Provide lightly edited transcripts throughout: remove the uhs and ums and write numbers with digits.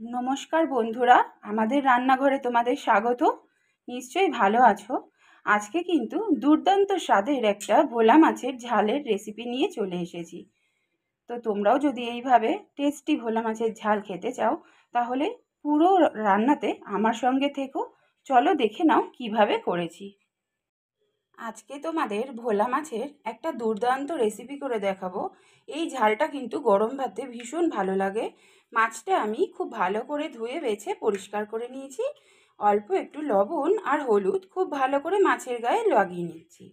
নমস্কার বন্ধুরা, আমাদের রান্নাঘরে তোমাদের স্বাগত। নিশ্চয়ই ভালো আছো। আজকে কিন্তু দুর্দান্ত স্বাদের একটা ভোলা মাছের ঝালের রেসিপি নিয়ে চলে এসেছি। তো তোমরাও যদি এইভাবে টেস্টি ভোলা মাছের ঝাল খেতে চাও, তাহলে পুরো রান্নাতে আমার সঙ্গে থেকো। চলো দেখে নাও কিভাবে করেছি। আজকে তোমাদের ভোলা মাছের একটা দুর্দান্ত রেসিপি করে দেখাবো। এই ঝালটা কিন্তু গরম ভাতে ভীষণ ভালো লাগে। মাছটা আমি খুব ভালো করে ধুয়ে বেছে পরিষ্কার করে নিয়েছি। অল্প একটু লবণ আর হলুদ খুব ভালো করে মাছের গায়ে লাগিয়ে নিচ্ছি।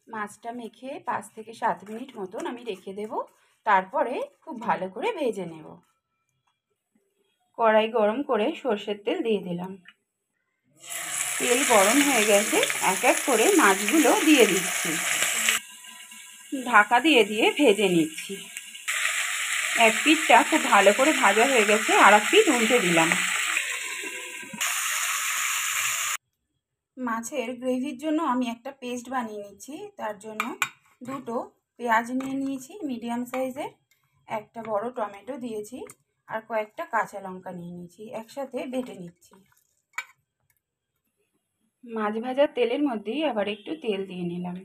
মাছটা মেখে 5 থেকে 7 মিনিট মতন আমি রেখে দেব। তারপরে খুব ভালো করে ভেজে নেব। কড়াই গরম করে সর্ষের তেল দিয়ে দিলাম। তেল গরম হয়ে গেছে, এক এক করে মাছগুলো দিয়ে দিচ্ছি। ঢাকা দিয়ে দিয়ে ভেজে নিচ্ছি। এক পিঠটা খুব ভালো করে ভাজা হয়ে গেছে, আর এক পিঠ উল্টে দিলাম। মাছের গ্রেভির জন্য আমি একটা পেস্ট বানিয়ে নিচ্ছি। তার জন্য দুটো পেঁয়াজ নিয়ে নিয়েছি মিডিয়াম সাইজের, একটা বড় টমেটো দিয়েছি, আর কয়েকটা কাঁচা লঙ্কা নিয়ে নিয়েছি, একসাথে বেটে নিচ্ছি। মাছ ভাজার তেলের মধ্যেই আবার একটু তেল দিয়ে নিলাম।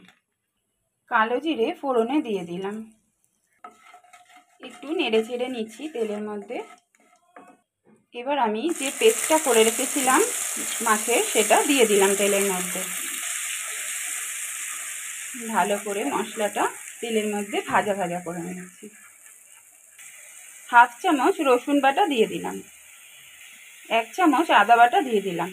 কালো জিরে ফোড়নে দিয়ে দিলাম। একটু নেড়ে চেড়ে নিচ্ছি তেলের মধ্যে। এবার আমি যে পেস্টটা করে রেখেছিলাম মাছের, সেটা দিয়ে দিলাম তেলের মধ্যে। ভালো করে মশলাটা তেলের মধ্যে ভাজা ভাজা করে নিচ্ছি। হাফ চামচ রসুন বাটা দিয়ে দিলাম। 1 চামচ আদা বাটা দিয়ে দিলাম।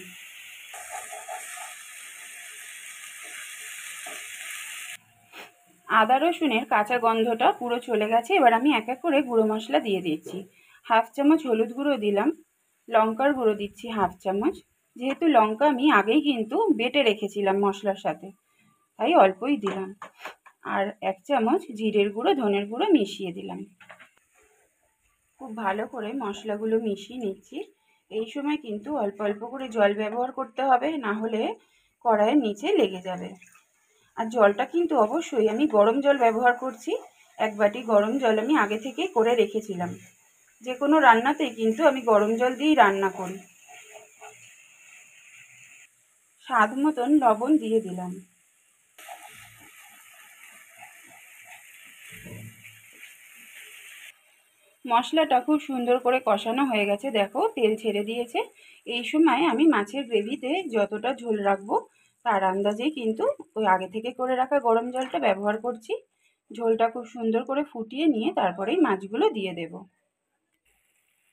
আদা রসুনের কাঁচা গন্ধটা পুরো চলে গেছে। এবার আমি এক এক করে গুঁড়ো মশলা দিয়ে দিচ্ছি। হাফ চামচ হলুদ গুঁড়ো দিলাম, লঙ্কার গুঁড়ো দিচ্ছি হাফ চামচ। যেহেতু লঙ্কা আমি আগেই কিন্তু বেটে রেখেছিলাম মশলার সাথে, তাই অল্পই দিলাম। আর 1 চামচ জিরের গুঁড়ো ধনের গুঁড়ো মিশিয়ে দিলাম। খুব ভালো করে মশলাগুলো মিশিয়ে নিচ্ছি। এই সময় কিন্তু অল্প অল্প করে জল ব্যবহার করতে হবে, না হলে কড়াইয়ের নিচে লেগে যাবে। আর জলটা কিন্তু অবশ্যই আমি গরম জল ব্যবহার করছি। 1 বাটি গরম জল আমি আগে থেকেই করে রেখেছিলাম। যে কোনো রান্নাতেই কিন্তু আমি গরম জল দিয়েই রান্না করি। স্বাদ মতন লবণ দিয়ে দিলাম। মশলাটা খুব সুন্দর করে কষানো হয়ে গেছে, দেখো তেল ছেড়ে দিয়েছে। এই সময় আমি মাছের গ্রেভিতে যতটা ঝোল রাখবো তার আন্দাজেই কিন্তু ওই আগে থেকে করে রাখা গরম জলটা ব্যবহার করছি। ঝোলটা খুব সুন্দর করে ফুটিয়ে নিয়ে তারপরেই মাছগুলো দিয়ে দেব।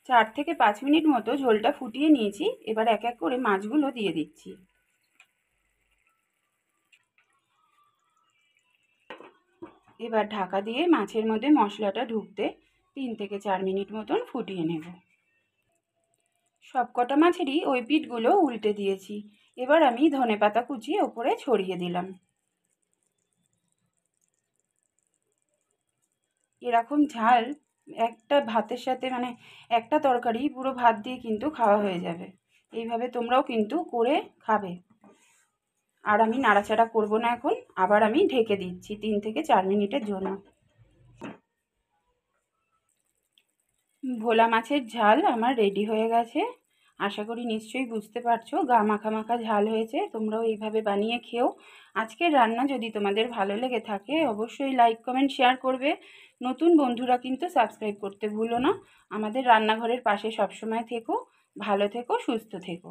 4 থেকে 5 মিনিট মতো ঝোলটা ফুটিয়ে নিয়েছি। এবার এক এক করে মাছগুলো দিয়ে দিচ্ছি। এবার ঢাকা দিয়ে মাছের মধ্যে মশলাটা ঢুকতে 3 থেকে 4 মিনিট মতন ফুটিয়ে নেব। সবকটা মাছেরই ওই পিঠগুলো উল্টে দিয়েছি। এবার আমি ধনেপাতা কুচি ওপরে ছড়িয়ে দিলাম। এরকম ঝাল একটা ভাতের সাথে, মানে একটা তরকারি পুরো ভাত দিয়ে কিন্তু খাওয়া হয়ে যাবে। এইভাবে তোমরাও কিন্তু করে খাবে। আর আমি নাড়াচাড়া করব না এখন, আবার আমি ঢেকে দিচ্ছি 3 থেকে 4 মিনিটের জন্য। ভোলা মাছের ঝাল আমার রেডি হয়ে গেছে। আশা করি নিশ্চয়ই বুঝতে পারছো গা মাখা মাখা ঝাল হয়েছে। তোমরাও এইভাবে বানিয়ে খেও। আজকের রান্না যদি তোমাদের ভালো লেগে থাকে অবশ্যই লাইক কমেন্ট শেয়ার করবে। নতুন বন্ধুরা কিন্তু সাবস্ক্রাইব করতে ভুলো না। আমাদের রান্নাঘরের পাশে সবসময় থেকো। ভালো থেকো, সুস্থ থেকো।